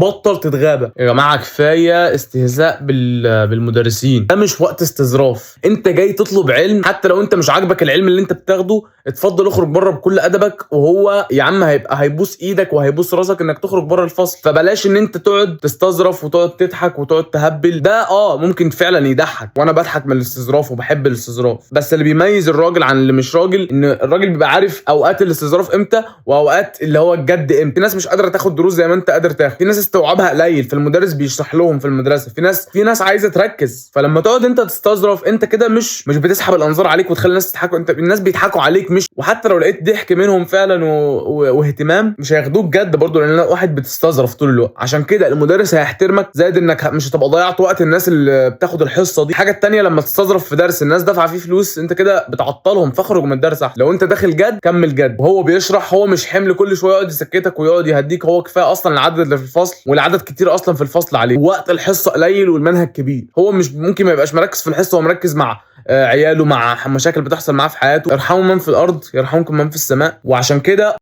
بطل تتغابى يا جماعه. كفايه استهزاء بالمدرسين، ده مش وقت استظراف. انت جاي تطلب علم، حتى لو انت مش عاجبك العلم اللي انت بتاخده اتفضل اخرج بره بكل ادبك، وهو يا عم هيبوس ايدك وهيبوس راسك انك تخرج بره الفصل. فبلاش ان انت تقعد تستظرف وتقعد تضحك وتقعد تهبل. ده ممكن فعلا يضحك، وانا بضحك من الاستظراف وبحب الاستظراف، بس اللي بيميز الراجل عن اللي مش راجل ان الراجل بيبقى عارف اوقات الاستظراف امتى واوقات اللي هو الجد امتى. في ناس مش قادره تاخد دروس زي ما انت قادر تاخد، في ناس استوعابها قليل فالمدرس بيشرح لهم في المدرسه، في ناس عايزه تركز. فلما تقعد انت تستظرف انت كده مش بتسحب الانظار عليك وتخلي الناس تضحكوا، انت الناس بيضحكوا عليك مش. وحتى لو لقيت ضحك منهم فعلا واهتمام مش هياخدوك جد برضو، لان واحد بتستظرف طول الوقت. عشان كده المدرس هيحترمك، زائد انك مش هتبقى ضيعت وقت الناس اللي بتاخد الحصه دي. الحاجه الثانيه لما تستظرف في درس الناس دافعه فيه فلوس انت كده بتعطلهم، فاخرج من الدرس احسن. لو انت داخل جد كمل جد، وهو بيشرح هو مش حمل كل شويه يقعد يسكتك ويقعد يهديك. هو كفايه اصلا العدد اللي في الفصل، والعدد كتير اصلا في الفصل عليه، ووقت الحصه قليل والمنهج كبير. هو مش ممكن ما يبقاش مركز في الحصه، هو مركز مع عياله، مع مشاكل بتحصل معاه في حياته. ارحموا من في الارض يرحمكم من في السماء. وعشان كده